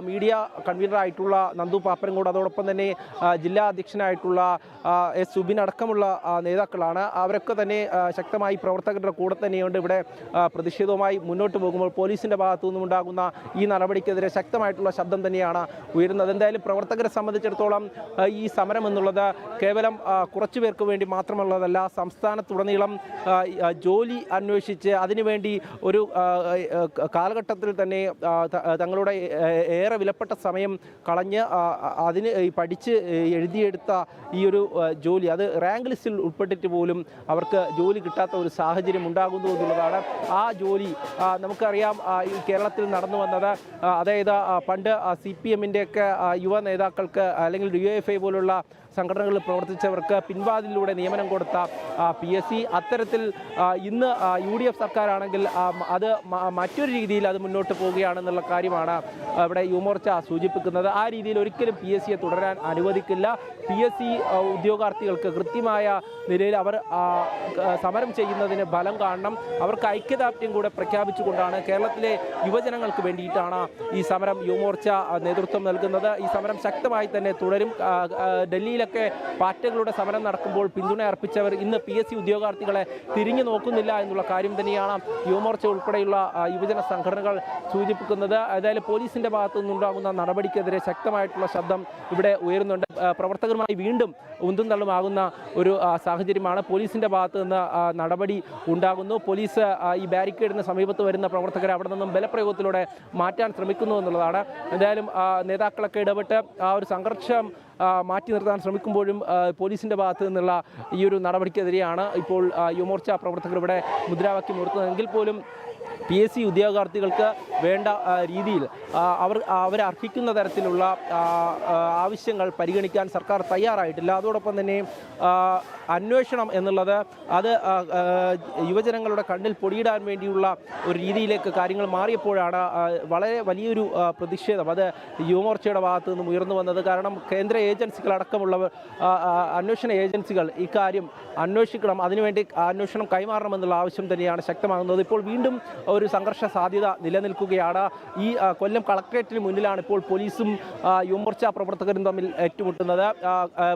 Media കൺവീനറായിട്ടുള്ള Nandu പാപ്പരങ്കോട്, അതോടൊപ്പം തന്നെ ജില്ലാ അധ്യക്ഷനായിട്ടുള്ള എസ് സുബിൻ അടക്കമുള്ള നേതാക്കളാണ്. അവരൊക്കെ തന്നെ ശക്തമായി പ്രവർത്തകരുടെ കൂടെ തന്നെയുണ്ട്. ഇവിടെ പ്രതിഷേധവുമായി മുന്നോട്ട് പോകുമ്പോൾ പോലീസിൻ്റെ ഭാഗത്തു നിന്നുണ്ടാകുന്ന ഈ നടപടിക്കെതിരെ ശക്തമായിട്ടുള്ള ശബ്ദം തന്നെയാണ് ഉയരുന്നത്. എന്തായാലും പ്രവർത്തകരെ സംബന്ധിച്ചിടത്തോളം ഈ സമരം എന്നുള്ളത് കേവലം കുറച്ചു പേർക്ക് വേണ്ടി മാത്രമുള്ളതല്ല. സംസ്ഥാനത്തുടനീളം ജോലി അന്വേഷിച്ച് അതിനുവേണ്ടി ഒരു കാലഘട്ടത്തിൽ തന്നെ തങ്ങളുടെ ഏറെ വിലപ്പെട്ട സമയം കളഞ്ഞ് അതിന് പഠിച്ച് എഴുതിയെടുത്ത ഈ ഒരു ജോലി, അത് റാങ്ക് ലിസ്റ്റിൽ ഉൾപ്പെട്ടിട്ട് പോലും അവർക്ക് ജോലി കിട്ടാത്ത ഒരു സാഹചര്യം ഉണ്ടാകുന്നു എന്നുള്ളതാണ്. ആ ജോലി നമുക്കറിയാം ഈ കേരളത്തിൽ നടന്നു വന്നത്. അതായത് പണ്ട് CPM-ൻ്റെയൊക്കെ യുവ നേതാക്കൾക്ക് അല്ലെങ്കിൽ DYFI പോലുള്ള സംഘടനകളിൽ പ്രവർത്തിച്ചവർക്ക് പിൻവാതിലൂടെ നിയമനം കൊടുത്ത PSC അത്തരത്തിൽ ഇന്ന് UDF സർക്കാരാണെങ്കിൽ അത് മറ്റൊരു രീതിയിൽ അത് മുന്നോട്ട് പോവുകയാണെന്നുള്ള കാര്യമാണ് ഇവിടെ യുവമോർച്ച സൂചിപ്പിക്കുന്നത്. ആ രീതിയിൽ ഒരിക്കലും PSCയെ തുടരാൻ അനുവദിക്കില്ല. PSC ഉദ്യോഗാർത്ഥികൾക്ക് കൃത്യമായ നിലയിൽ അവർ സമരം ചെയ്യുന്നതിന് ബലം കാണണം. അവർക്ക് ഐക്യദാർഢ്യം കൂടെ പ്രഖ്യാപിച്ചുകൊണ്ടാണ് കേരളത്തിലെ യുവജനങ്ങൾക്ക് വേണ്ടിയിട്ടാണ് ഈ സമരം യുവമോർച്ച നേതൃത്വം നൽകുന്നത്. ഈ സമരം ശക്തമായി തന്നെ തുടരും. ഡൽഹിയിലൊക്കെ പാർട്ടികളുടെ സമരം നടക്കുമ്പോൾ പിന്തുണ അർപ്പിച്ചവർ ഇന്ന് PSC ഉദ്യോഗാർത്ഥികളെ തിരിഞ്ഞു നോക്കുന്നില്ല എന്നുള്ള കാര്യം തന്നെയാണ് യുവമോർച്ച ഉൾപ്പെടെയുള്ള യുവജന സംഘടനകൾ സൂചിപ്പിക്കുന്നത്. ഏതായാലും പോലീസിൻ്റെ ഭാഗത്തു നിന്നുണ്ടാകുന്ന നടപടിക്കെതിരെ ശക്തമായിട്ടുള്ള ശബ്ദം ഇവിടെ ഉയരുന്നുണ്ട്. പ്രവർത്തകരുമായി വീണ്ടും ഉന്തും തള്ളുമാകുന്ന ഒരു സാഹചര്യമാണ്. പോലീസിൻ്റെ ഭാഗത്തു നിന്ന് നടപടി ഉണ്ടാകുന്നു. പോലീസ് ഈ ബാരിക്കേഡിന് സമീപത്ത് വരുന്ന പ്രവർത്തകരെ അവിടെ നിന്നും ബലപ്രയോഗത്തിലൂടെ മാറ്റാൻ ശ്രമിക്കുന്നു എന്നുള്ളതാണ്. എന്തായാലും നേതാക്കളൊക്കെ ഇടപെട്ട് ആ ഒരു സംഘർഷം മാറ്റി നിർത്താൻ ശ്രമിക്കുമ്പോഴും പോലീസിൻ്റെ ഭാഗത്തു നിന്നുള്ള ഈ ഒരു നടപടിക്കെതിരെയാണ് ഇപ്പോൾ യുവമോർച്ച പ്രവർത്തകർ ഇവിടെ മുദ്രാവാക്യം ഉയർത്തുന്നതെങ്കിൽ പോലും PSC ഉദ്യോഗാർത്ഥികൾക്ക് വേണ്ട രീതിയിൽ അവരർഹിക്കുന്ന തരത്തിലുള്ള ആവശ്യങ്ങൾ പരിഗണിക്കാൻ സർക്കാർ തയ്യാറായിട്ടില്ല. അതോടൊപ്പം തന്നെ അന്വേഷണം എന്നുള്ളത് അത് യുവജനങ്ങളുടെ കണ്ണിൽ പൊടിയിടാൻ വേണ്ടിയുള്ള ഒരു രീതിയിലേക്ക് കാര്യങ്ങൾ മാറിയപ്പോഴാണ് വളരെ വലിയൊരു പ്രതിഷേധം അത് യുവമോർച്ചയുടെ ഭാഗത്തു നിന്നും ഉയർന്നു വന്നത്. കാരണം കേന്ദ്ര ഏജൻസികളടക്കമുള്ളവർ അന്വേഷണ ഏജൻസികൾ ഇക്കാര്യം അന്വേഷിക്കണം, അതിനുവേണ്ടി അന്വേഷണം കൈമാറണമെന്നുള്ള ആവശ്യം തന്നെയാണ് ശക്തമാകുന്നത്. ഇപ്പോൾ വീണ്ടും ഒരു സംഘർഷ സാധ്യത നിലനിൽക്കുകയാണ്. ഈ കൊല്ലം കളക്ട്രേറ്റിന് മുന്നിലാണ് ഇപ്പോൾ പോലീസും യുവമോർച്ച പ്രവർത്തകരും തമ്മിൽ ഏറ്റുമുട്ടുന്നത്.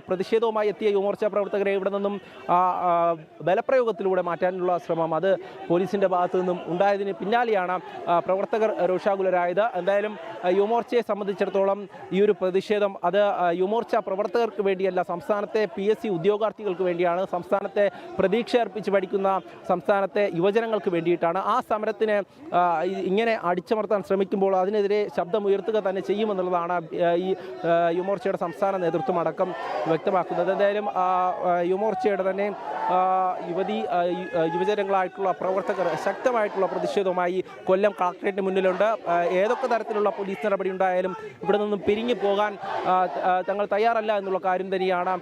പ്രതിഷേധവുമായി എത്തിയ യുവമോർച്ച പ്രവർത്തകരെ ഇവിടെ നിന്നും ബലപ്രയോഗത്തിലൂടെ മാറ്റാനുള്ള ശ്രമം അത് പോലീസിൻ്റെ ഭാഗത്തു നിന്നും ഉണ്ടായതിന് പിന്നാലെയാണ് പ്രവർത്തകർ രോഷാകുലരായത്. എന്തായാലും യുവമോർച്ചയെ സംബന്ധിച്ചിടത്തോളം ഈ ഒരു പ്രതിഷേധം അത് യുവമോർച്ച പ്രവർത്തകർക്ക് വേണ്ടിയല്ല, സംസ്ഥാനത്തെ PSC ഉദ്യോഗാർത്ഥികൾക്ക് വേണ്ടിയാണ്, സംസ്ഥാനത്തെ പ്രതീക്ഷ അർപ്പിച്ച് പഠിക്കുന്ന സംസ്ഥാനത്തെ യുവജനങ്ങൾക്ക് വേണ്ടിയിട്ടാണ്. ആ സമരത്തിന് ഇങ്ങനെ അടിച്ചമർത്താൻ ശ്രമിക്കുമ്പോൾ അതിനെതിരെ ശബ്ദം ഉയർത്തുക തന്നെ ചെയ്യുമെന്നുള്ളതാണ് ഈ യുവമോർച്ചയുടെ സംസ്ഥാന നേതൃത്വം അടക്കം വ്യക്തമാക്കുന്നത്. എന്തായാലും യുവമോർച്ചയുടെ തന്നെ യുവജനങ്ങളായിട്ടുള്ള പ്രവർത്തകർ ശക്തമായിട്ടുള്ള പ്രതിഷേധവുമായി കൊല്ലം കളക്ട്രേറ്റിന് മുന്നിലുണ്ട്. ഏതൊക്കെ തരത്തിലുള്ള പോലീസ് നടപടി ഉണ്ടായാലും ഇവിടെ നിന്നും പിരിഞ്ഞു പോകാൻ തങ്ങൾ തയ്യാറല്ല എന്നുള്ള കാര്യം തന്നെയാണ്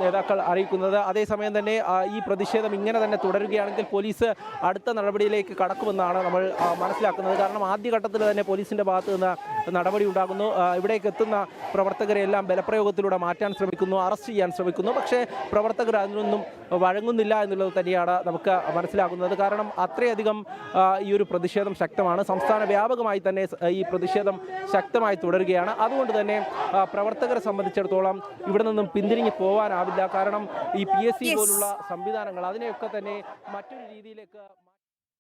നേതാക്കൾ അറിയിക്കുന്നത്. അതേസമയം തന്നെ ഈ പ്രതിഷേധം ഇങ്ങനെ തന്നെ തുടരുകയാണെങ്കിൽ പോലീസ് അടുത്ത നടപടിയിലേക്ക് കടക്കുമെന്നാണ് നമ്മൾ മനസ്സിലാക്കുന്നത്. കാരണം ആദ്യഘട്ടത്തിൽ തന്നെ പോലീസിൻ്റെ ഭാഗത്തു നിന്ന് നടപടി ഉണ്ടാകുന്നു. ഇവിടേക്ക് എത്തുന്ന പ്രവർത്തകരെ എല്ലാം ബലപ്രയോഗത്തിലൂടെ മാറ്റാൻ ശ്രമിക്കുന്നു, അറസ്റ്റ് ചെയ്യാൻ ശ്രമിക്കുന്നു. പക്ഷേ പ്രവർത്തകർ അതിനൊന്നും വഴങ്ങുന്നില്ല എന്നുള്ളത് തന്നെയാണ് നമുക്ക് മനസ്സിലാകുന്നത്. കാരണം അത്രയധികം ഈ ഒരു പ്രതിഷേധം ശക്തമാണ്. സംസ്ഥാന വ്യാപകമായി തന്നെ ഈ പ്രതിഷേധം ശക്തമായി തുടരുകയാണ്. അതുകൊണ്ട് തന്നെ പ്രവർത്തകരെ സംബന്ധിച്ചിടത്തോളം ഇവിടെ നിന്നും പിന്തിരിഞ്ഞ് പോകാനാവില്ല. കാരണം ഈ PSC പോലുള്ള സംവിധാനങ്ങൾ അതിനെയൊക്കെ തന്നെ മറ്റൊരു രീതിയിലേക്ക്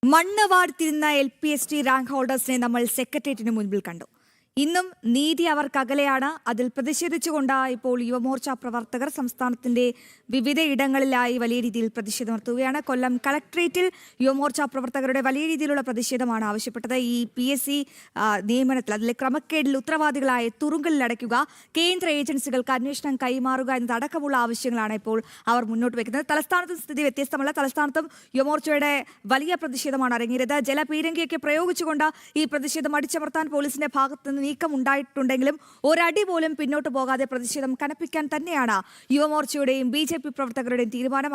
മണ്ണ് വാർത്തിരുന്ന LPST റാങ്ക് ഹോൾഡേഴ്സിനെ നമ്മൾ സെക്രട്ടേറിയറ്റിന് മുൻപിൽ കണ്ടു. ഇന്നും നീതി അവർക്കകലെയാണ്. അതിൽ പ്രതിഷേധിച്ചുകൊണ്ട് ഇപ്പോൾ യുവമോർച്ച പ്രവർത്തകർ സംസ്ഥാനത്തിന്റെ വിവിധ ഇടങ്ങളിലായി വലിയ രീതിയിൽ പ്രതിഷേധം നടത്തുകയാണ്. കൊല്ലം കളക്ട്രേറ്റിൽ യുവമോർച്ച പ്രവർത്തകരുടെ വലിയ രീതിയിലുള്ള പ്രതിഷേധമാണ് ആവശ്യപ്പെട്ടത്. ഈ PSC നിയമനത്തിൽ അതിലെ ക്രമക്കേടിൽ ഉത്തരവാദികളായ തുറുങ്കലിൽ അടയ്ക്കുക, കേന്ദ്ര ഏജൻസികൾക്ക് അന്വേഷണം കൈമാറുക എന്നതടക്കമുള്ള ആവശ്യങ്ങളാണ് ഇപ്പോൾ അവർ മുന്നോട്ട് വയ്ക്കുന്നത്. തലസ്ഥാനത്തും സ്ഥിതി വ്യത്യസ്തമല്ല. തലസ്ഥാനത്തും യുവമോർച്ചയുടെ വലിയ പ്രതിഷേധമാണ് അരങ്ങേറിയത്. ജലപീരങ്കിയൊക്കെ പ്രയോഗിച്ചുകൊണ്ട് ഈ പ്രതിഷേധം അടിച്ചമർത്താൻ പോലീസിന്റെ ഭാഗത്ത് നിന്ന് നീക്കം ഉണ്ടായിട്ടുണ്ടെങ്കിലും ഒരടി പോലും പിന്നോട്ട് പോകാതെ പ്രതിഷേധം കനപ്പിക്കാൻ തന്നെയാണ് യുവമോർച്ചയുടെയും BJP പ്രവർത്തകരുടെയും തീരുമാനം.